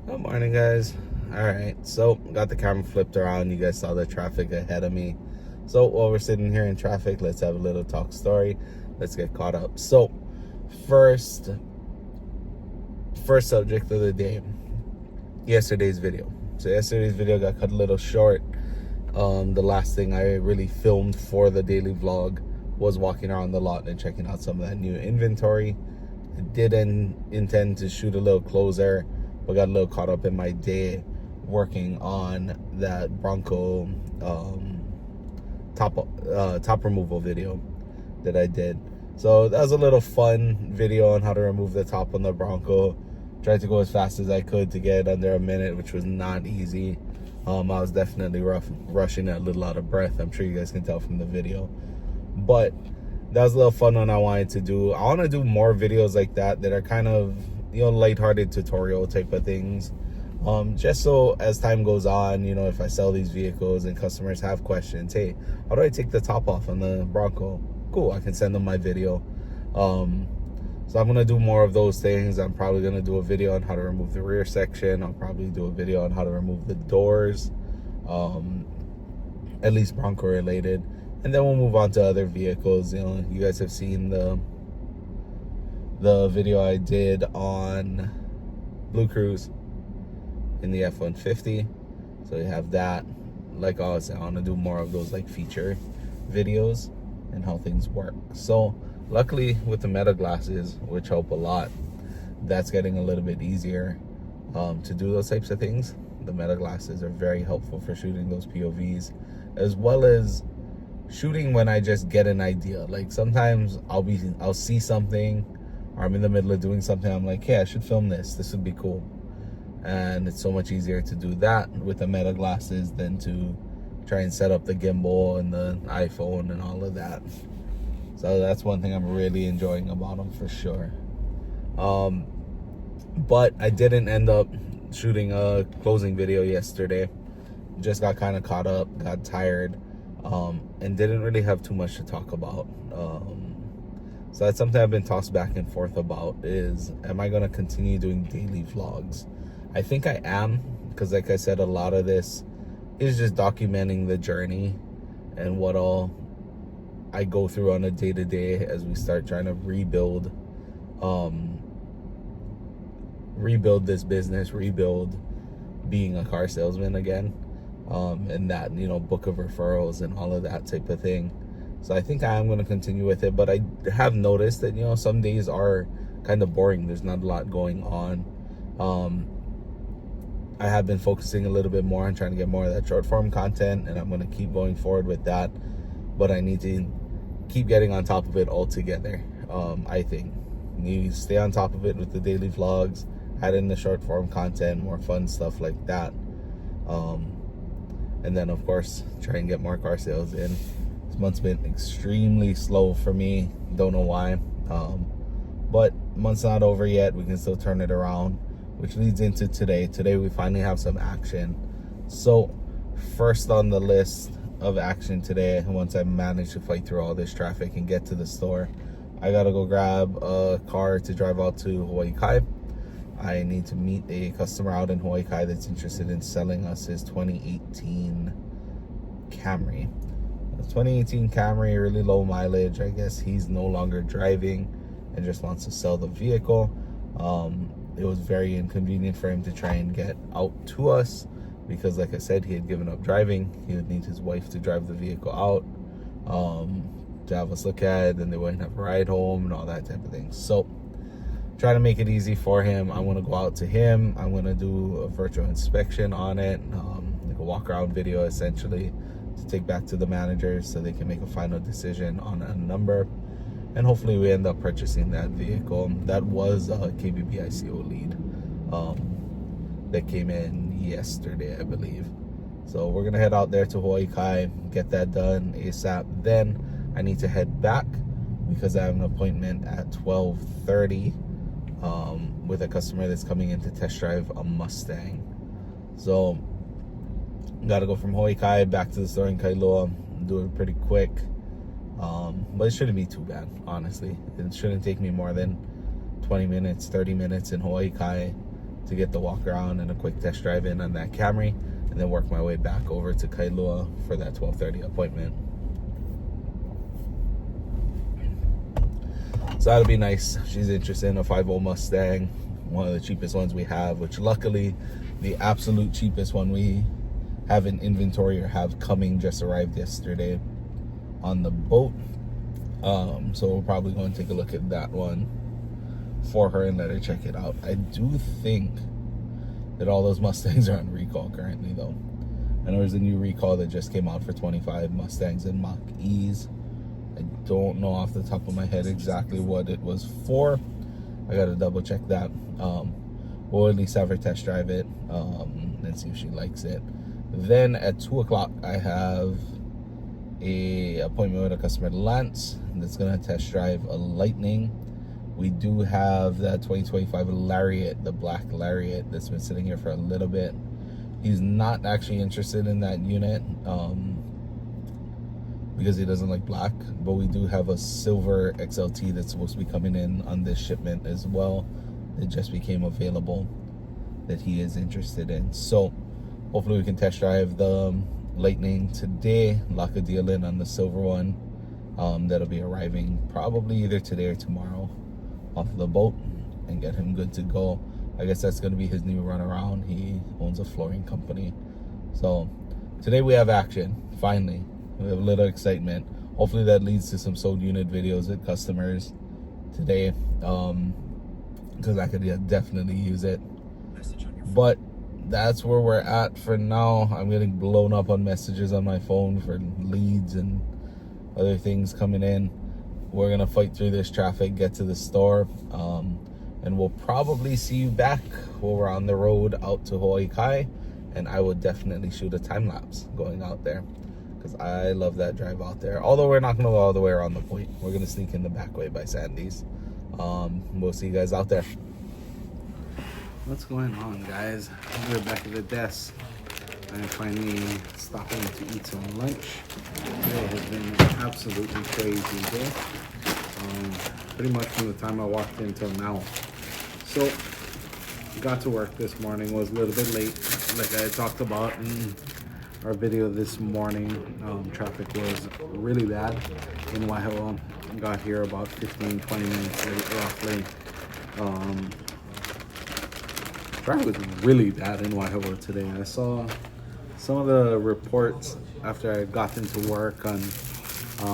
Good morning, guys. All right, so got the camera flipped around. You guys saw the traffic ahead of me. So while we're sitting here in traffic, let's have a little talk story. Let's get caught up. So first subject of the day, yesterday's video. So yesterday's video got cut a little short. The last thing I really filmed for the daily vlog was walking around the lot and checking out some of that new inventory. I didn't intend to shoot a little closer, but got a little caught up in my day working on that Bronco top removal video that I did. So that was a little fun video on how to remove the top on the Bronco. Tried to go as fast as I could to get under a minute, which was not easy. I was definitely rushing a little out of breath. I'm sure you guys can tell from the video, but that was a little fun one I wanted to do. I want to do more videos like that are kind of, lighthearted tutorial type of things. Just so as time goes on, if I sell these vehicles and customers have questions, hey, how do I take the top off on the Bronco? Cool, I can send them my video. So I'm gonna do more of those things. I'm probably gonna do a video on how to remove the rear section. I'll probably do a video on how to remove the doors, at least Bronco related. And then we'll move on to other vehicles. You guys have seen the video I did on Blue Cruise in the F-150. So you have that. Like I was saying, I want to do more of those like feature videos and how things work. So luckily with the meta glasses, which help a lot, that's getting a little bit easier to do those types of things. The meta glasses are very helpful for shooting those POVs, as well as shooting when I just get an idea. Like sometimes I'll see something, or I'm in the middle of doing something, I'm like, hey, I should film this would be cool. And it's so much easier to do that with the meta glasses than to try and set up the gimbal and the iPhone and all of that. So that's one thing I'm really enjoying about them for sure. But I didn't end up shooting a closing video yesterday. Just got kind of caught up, got tired, and didn't really have too much to talk about. So that's something I've been tossed back and forth about, is am I going to continue doing daily vlogs? I think I am, because like I said, a lot of this is just documenting the journey and what all I go through on a day-to-day as we start trying to rebuild this business, rebuild being a car salesman again, and that, book of referrals and all of that type of thing. So I think I am going to continue with it, but I have noticed that, some days are kind of boring. There's not a lot going on. I have been focusing a little bit more on trying to get more of that short form content, and I'm going to keep going forward with that, but I need to keep getting on top of it altogether. I think you need to stay on top of it with the daily vlogs, add in the short form content, more fun stuff like that. And then of course, try and get more car sales in. This month's been extremely slow for me. Don't know why. But month's not over yet. We can still turn it around, which leads into today. Today we finally have some action. So first on the list of action today, once I manage to fight through all this traffic and get to the store, I gotta go grab a car to drive out to Hawaii Kai. I need to meet a customer out in Hawaii Kai that's interested in selling us his 2018 Camry. The 2018 Camry, really low mileage. I guess he's no longer driving and just wants to sell the vehicle. It was very inconvenient for him to try and get out to us because, like I said, he had given up driving. He would need his wife to drive the vehicle out to have us look at it, and they wouldn't have a ride home and all that type of thing. So try to make it easy for him. I'm going to go out to him. I'm going to do a virtual inspection on it, like a walk around video essentially, to take back to the managers so they can make a final decision on a number. And hopefully we end up purchasing that vehicle. That was a KBB ICO lead that came in yesterday, I believe. So we're going to head out there to Hawaii Kai, get that done ASAP. Then I need to head back because I have an appointment at 12:30 with a customer that's coming in to test drive a Mustang. So got to go from Hawaii Kai back to the store in Kailua, do it pretty quick. But it shouldn't be too bad, honestly. It shouldn't take me more than 20 minutes, 30 minutes in Hawaii Kai. to get the walk around and a quick test drive in on that Camry, and then work my way back over to Kailua for that 12:30 appointment. So that'll be nice. She's interested in a 5.0 Mustang, one of the cheapest ones we have, which luckily the absolute cheapest one we have in inventory or have coming just arrived yesterday on the boat. So we're probably going to take a look at that one for her and let her check it out. I do think that all those Mustangs are on recall currently though. I know there's a new recall that just came out for 25 Mustangs and Mach-E's. I don't know off the top of my head exactly what it was for. I gotta double check that. We'll at least have her test drive it and see if she likes it. Then at 2 o'clock, I have a appointment with a customer, Lance, that's gonna test drive a Lightning. We do have that 2025 Lariat, the black Lariat, that's been sitting here for a little bit. He's not actually interested in that unit because he doesn't like black, but we do have a silver XLT that's supposed to be coming in on this shipment as well. It just became available that he is interested in. So hopefully we can test drive the Lightning today, lock a deal in on the silver one. That'll be arriving probably either today or tomorrow off the boat, and get him good to go. I guess that's going to be his new runaround. He owns a flooring company. So today we have action, finally. We have a little excitement. Hopefully that leads to some sold unit videos with customers today, because I could definitely use it. But that's where we're at for now. I'm getting blown up on messages on my phone for leads and other things coming in. We're gonna fight through this traffic, get to the store, and we'll probably see you back when we're on the road out to Hawaii Kai, and I will definitely shoot a time lapse going out there because I love that drive out there. Although we're not gonna go all the way around the point, we're gonna sneak in the back way by Sandy's. We'll see you guys out there. What's going on, guys? We're back at the desk. I'm finally stopping to eat some lunch. Today has been an absolutely crazy day. Pretty much from the time I walked in till now. So, got to work this morning, was a little bit late, like I talked about in our video this morning. Traffic was really bad in Waihawa. Got here about 15-20 minutes late, roughly. Traffic was really bad in Waihawa today. I saw some of the reports after I got into work on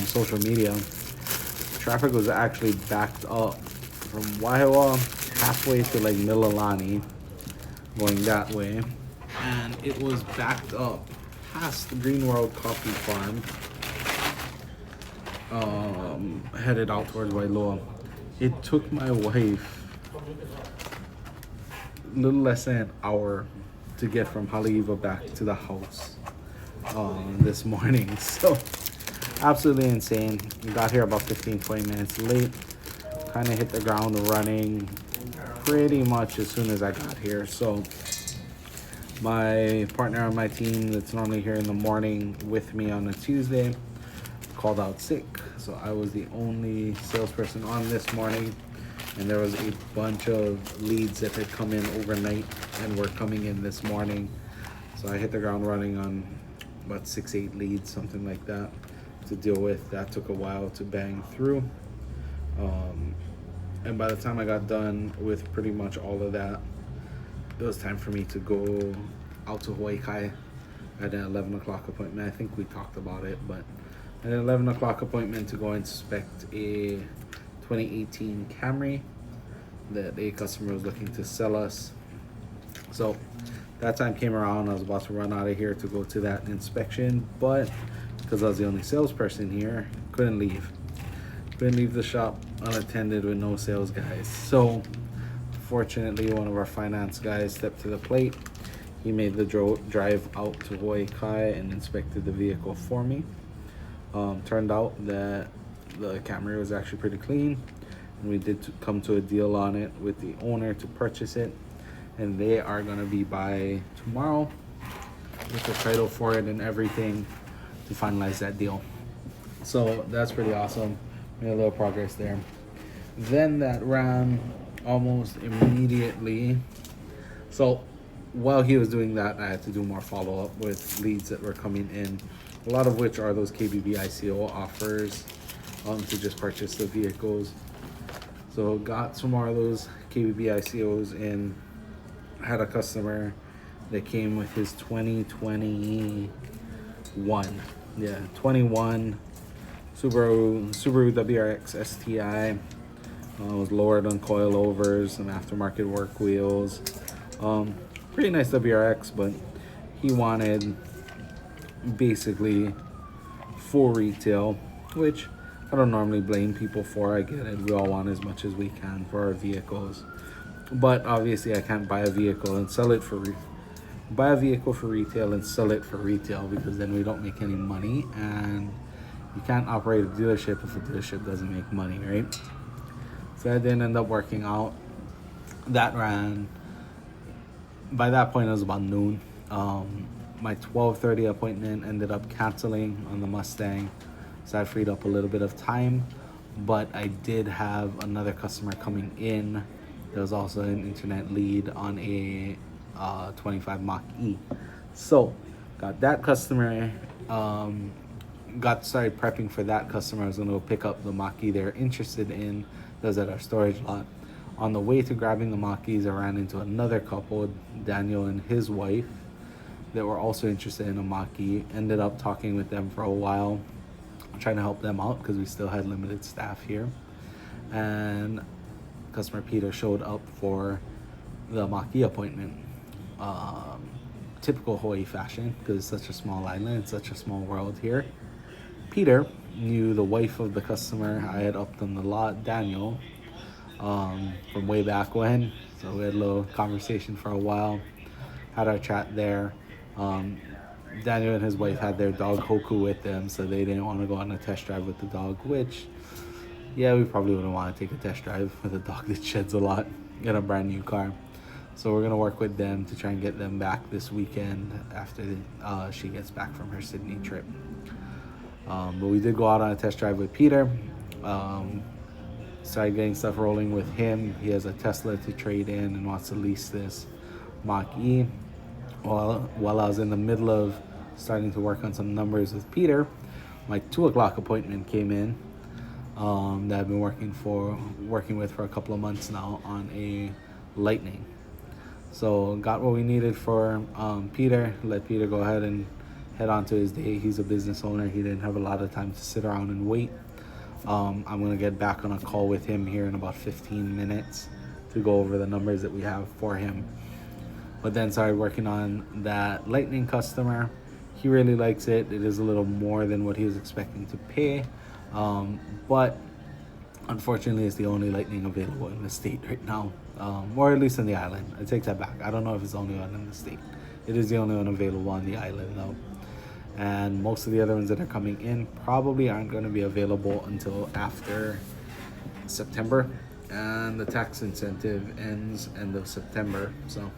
social media. Traffic was actually backed up from Waihawa halfway to like Mililani, going that way, and it was backed up past the Green World Coffee Farm, headed out towards Wailoa. It took my wife a little less than an hour to get from Haleiwa back to the house this morning. So absolutely insane. We got here about 15-20 minutes late. Kind of hit the ground running pretty much as soon as I got here. So my partner on my team that's normally here in the morning with me on a Tuesday called out sick, so I was the only salesperson on this morning, and there was a bunch of leads that had come in overnight and were coming in this morning. So I hit the ground running on about 6-8 leads, something like that, to deal with. That took a while to bang through. And by the time I got done with pretty much all of that, it was time for me to go out to Hawaii Kai. I had an 11 o'clock appointment. I think we talked about it, but an 11 o'clock appointment to go inspect a 2018 Camry that a customer was looking to sell us. So that time came around. I was about to run out of here to go to that inspection, but because I was the only salesperson here, couldn't leave the shop unattended with no sales guys. So fortunately, one of our finance guys stepped to the plate. He made the drive out to Hawaii Kai and inspected the vehicle for me. Turned out that the Camry was actually pretty clean, and we did come to a deal on it with the owner to purchase it, and they are going to be by tomorrow with the title for it and everything to finalize that deal. So that's pretty awesome. Made a little progress there. Then that ran almost immediately. So while he was doing that, I had to do more follow-up with leads that were coming in, a lot of which are those KBB ICO offers to just purchase the vehicles. So got some more of those KBB ICOs in. I had a customer that came with his 2021, 21 Subaru WRX STI. Was lowered on coilovers, some aftermarket work wheels. Pretty nice WRX, but he wanted basically full retail, which I don't normally blame people for. I get it. We all want as much as we can for our vehicles, but obviously I can't buy a vehicle and sell it for buy a vehicle for retail and sell it for retail, because then we don't make any money, and you can't operate a dealership if a dealership doesn't make money, right? So that didn't end up working out. That ran. By that point, it was about noon. My 12:30 appointment ended up canceling on the Mustang, so I freed up a little bit of time. But I did have another customer coming in. There was also an internet lead on a 25 Mach-E. So got that customer. Got started prepping for that customer. I was going to go pick up the Mach-E they're interested in. That was at our storage lot. On the way to grabbing the Mach-Es, I ran into another couple, Daniel and his wife, that were also interested in a Mach-E. Ended up talking with them for a while, trying to help them out because we still had limited staff here. And customer Peter showed up for the Mach-E appointment. Typical Hawaii fashion, because it's such a small island, it's such a small world here. Peter knew the wife of the customer I had upped on the lot, Daniel, from way back when. So we had a little conversation for a while, had our chat there. Daniel and his wife had their dog Hoku with them, so they didn't want to go on a test drive with the dog, which, yeah, we probably wouldn't want to take a test drive with a dog that sheds a lot in a brand new car. So we're going to work with them to try and get them back this weekend after she gets back from her Sydney trip. But we did go out on a test drive with Peter. Started getting stuff rolling with him. He has a Tesla to trade in and wants to lease this Mach-E. While I was in the middle of starting to work on some numbers with Peter, my 2 o'clock appointment came in that I've been working with for a couple of months now on a Lightning. So got what we needed for Peter. Let Peter go ahead and head on to his day. He's a business owner. He didn't have a lot of time to sit around and wait. I'm going to get back on a call with him here in about 15 minutes to go over the numbers that we have for him. But then started working on that Lightning customer. He really likes it. It is a little more than what he was expecting to pay. But unfortunately, it's the only Lightning available in the state right now. Or at least in the island. I take that back. I don't know if it's the only one in the state. It is the only one available on the island though. And most of the other ones that are coming in probably aren't going to be available until after September. And the tax incentive ends end of September. So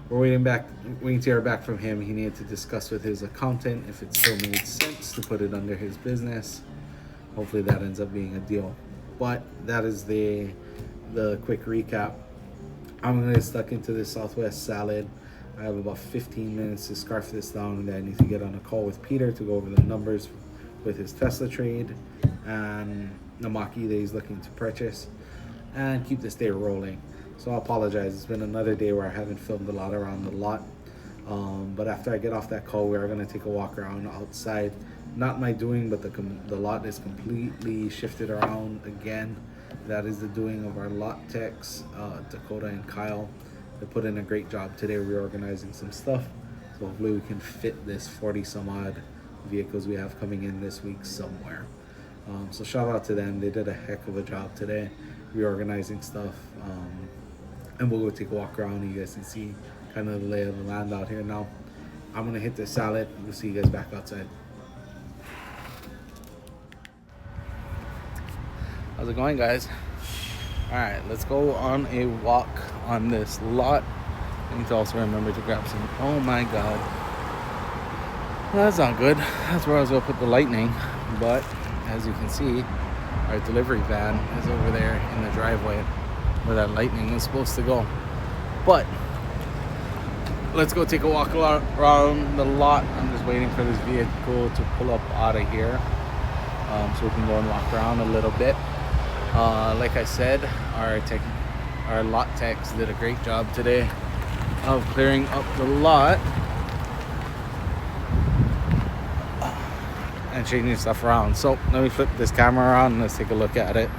we're waiting to hear back from him. He needed to discuss with his accountant if it still made sense to put it under his business. Hopefully that ends up being a deal. But that is the quick recap. I'm going to get stuck into this Southwest salad. I have about 15 minutes to scarf this down, and then I need to get on a call with Peter to go over the numbers with his Tesla trade and the Mach-E that he's looking to purchase, and keep this day rolling. So I apologize. It's been another day where I haven't filmed a lot around the lot. But after I get off that call, we are going to take a walk around outside. Not my doing, but the lot is completely shifted around again. That is the doing of our lot techs, Dakota and Kyle. They put in a great job today reorganizing some stuff. So hopefully we can fit this 40 some odd vehicles we have coming in this week somewhere. So shout out to them. They did a heck of a job today reorganizing stuff. And we'll go take a walk around and you guys can see kind of the lay of the land out here now. I'm going to hit the salad. We'll see you guys back outside. How's it going, guys? All right, let's go on a walk on this lot. I need to also remember to grab some. Oh my God. Well, that's not good. That's where I was going to put the Lightning. But as you can see, our delivery van is over there in the driveway where that Lightning is supposed to go. But let's go take a walk around the lot. I'm just waiting for this vehicle to pull up out of here, so we can go and walk around a little bit. Like I said, our lot techs did a great job today of clearing up the lot and changing stuff around. So let me flip this camera around and let's take a look at it.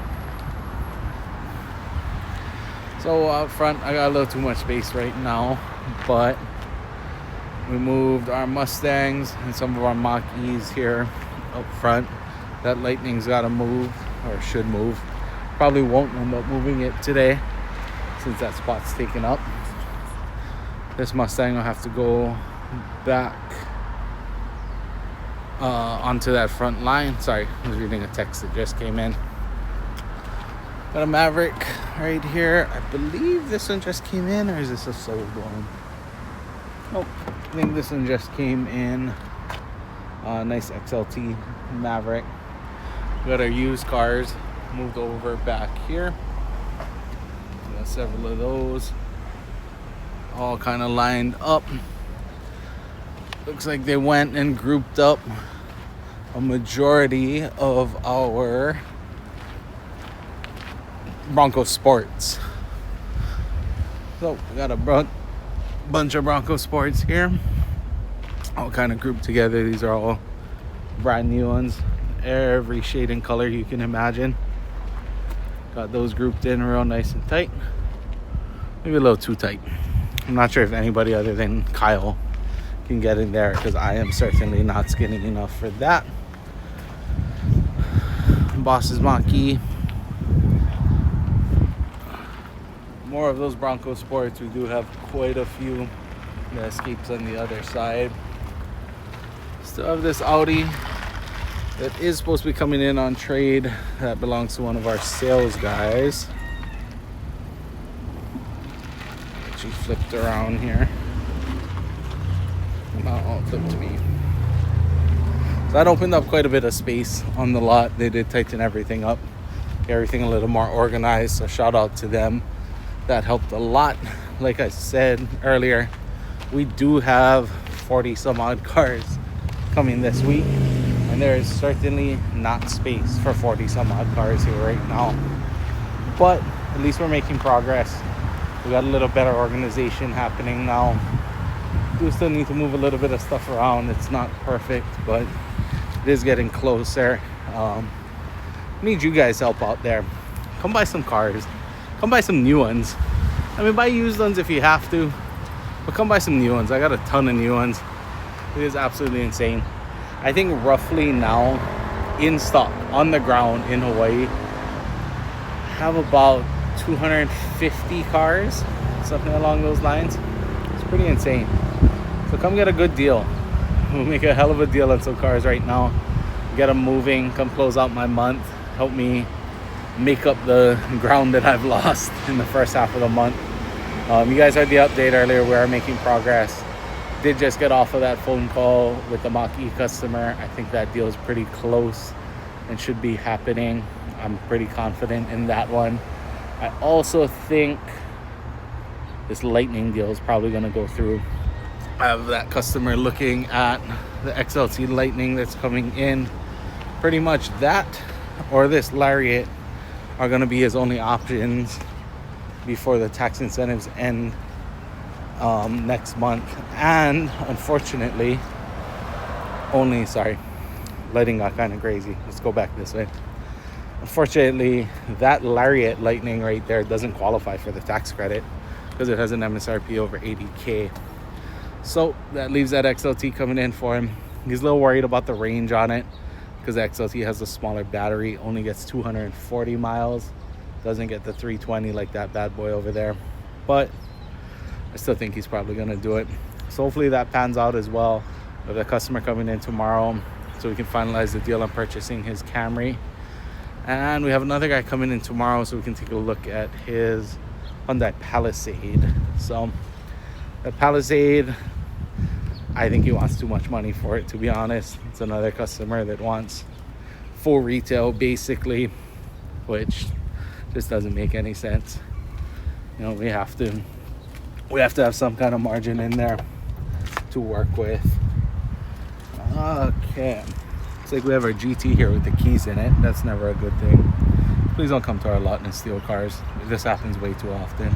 So out front, I got a little too much space right now, but we moved our Mustangs and some of our Mach-E's here up front. That Lightning's got to move, or should move. Probably won't end up moving it today since that spot's taken up. This Mustang will have to go back onto that front line. Sorry, I was reading a text that just came in. Got a Maverick right here. I believe this one just came in, or is this a sold one? Nope, I think this one just came in. Nice XLT Maverick. We got our used cars moved over back here. We got several of those all kind of lined up. Looks like they went and grouped up a majority of our Bronco Sports. So we got a bunch of Bronco Sports here, all kind of grouped together. These are all brand new ones, every shade and color you can imagine. Got those grouped in real nice and tight, maybe a little too tight. I'm not sure if anybody other than Kyle can get in there, because I am certainly not skinny enough for that. Boss's Mach-E. More of those Bronco Sports. We do have quite a few. The Escapes on the other side. Still have this Audi that is supposed to be coming in on trade. That belongs to one of our sales guys. She flipped around here. Not all flipped to me. So that opened up quite a bit of space on the lot. They did tighten everything up, get everything a little more organized. So shout out to them. That helped a lot. Like I said earlier, we do have 40 some odd cars coming this week, and there is certainly not space for 40 some odd cars here right now, but at least we're making progress. We got a little better organization happening now. We still need to move a little bit of stuff around. It's not perfect, but it is getting closer. Need you guys help out there. Come buy some cars. Come buy some new ones. I mean, buy used ones if you have to, but come buy some new ones. I got a ton of new ones. It is absolutely insane. I think roughly now in stock on the ground in Hawaii have about 250 cars, something along those lines. It's pretty insane. So come get a good deal. We'll make a hell of a deal on some cars right now. Get them moving. Come close out my month. Help me make up the ground that I've lost in the first half of the month. You guys heard the update earlier. We are making progress. Did just get off of that phone call with the Mach-E customer. I think that deal is pretty close and should be happening. I'm pretty confident in that one. I also think this Lightning deal is probably going to go through. I have that customer looking at the XLT Lightning that's coming in. Pretty much that or this Lariat are going to be his only options before the tax incentives end next month. And unfortunately, lighting got kind of crazy. Let's go back this way. Unfortunately, that Lariat Lightning right there doesn't qualify for the tax credit because it has an MSRP over 80K. So that leaves that XLT coming in for him. He's a little worried about the range on it because the XLT has a smaller battery, only gets 240 miles. Doesn't get the 320 like that bad boy over there. But I still think he's probably going to do it. So hopefully that pans out as well. We have the customer coming in tomorrow so we can finalize the deal on purchasing his Camry. And we have another guy coming in tomorrow so we can take a look at his Hyundai Palisade. So the Palisade, I think he wants too much money for it, to be honest. It's another customer that wants full retail basically, which just doesn't make any sense. You know, we have to we have to have some kind of margin in there to work with. Okay, looks like we have our GT here with the keys in it. That's never a good thing. Please don't come to our lot and steal cars. This happens way too often.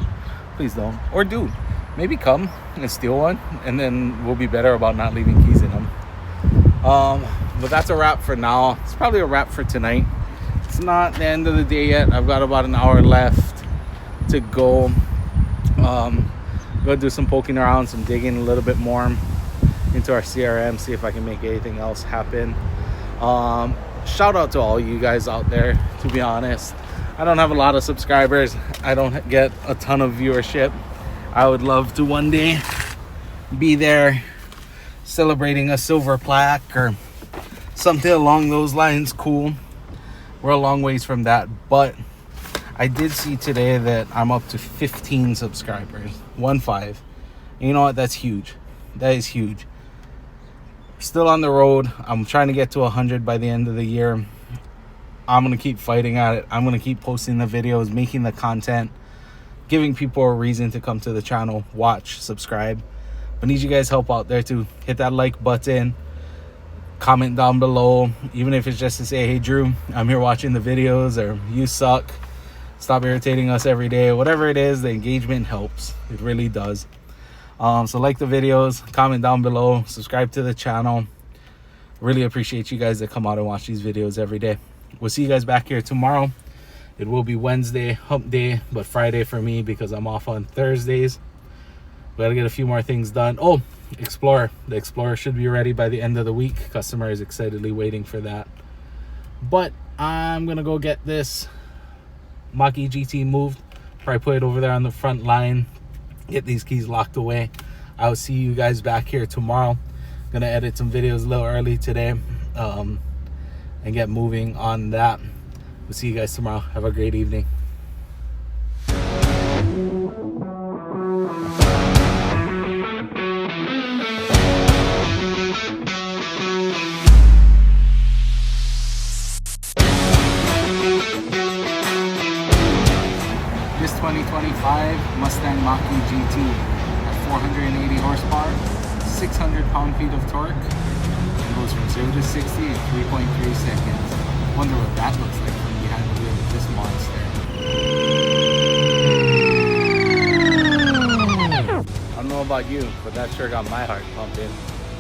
Please don't. Or do. Maybe come and steal one, and then we'll be better about not leaving keys in them. But that's a wrap for now. It's probably a wrap for tonight. It's not the end of the day yet. I've got about an hour left to go. Go do some poking around, some digging a little bit more into our CRM, see if I can make anything else happen. Shout out to all you guys out there. To be honest, I don't have a lot of subscribers. I don't get a ton of viewership. I would love to one day be there celebrating a silver plaque or something along those lines. Cool. We're a long ways from that, but I did see today that I'm up to 15 subscribers. 15. And you know what? That's huge. That is huge. Still on the road. I'm trying to get to 100 by the end of the year. I'm going to keep fighting at it. I'm going to keep posting the videos, making the content, giving people a reason to come to the channel, watch, subscribe. I need you guys' help out there too. Hit that like button, comment down below, even if it's just to say, hey Drew, I'm here watching the videos, or you suck, stop irritating us every day. Whatever it is, the engagement helps. It really does. So like the videos, comment down below, subscribe to the channel. Really appreciate you guys that come out and watch these videos every day. We'll see you guys back here tomorrow. It will be Wednesday, hump day, but Friday for me because I'm off on Thursdays. We gotta get a few more things done. Oh, Explorer. The Explorer should be ready by the end of the week. Customer is excitedly waiting for that. But I'm gonna go get this Mach-E GT moved. Probably put it over there on the front line. Get these keys locked away. I'll see you guys back here tomorrow. Gonna edit some videos a little early today and get moving on that. We'll see you guys tomorrow. Have a great evening. This 2025 Mustang Mach-E GT at 480 horsepower, 600 pound-feet of torque. It goes from 0 to 60 in 3.3 seconds. Wonder what that looks like from behind the wheel of this monster. I don't know about you, but that sure got my heart pumping.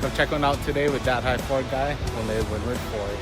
Come check one out today with that high Ford guy when they Woodward Ford.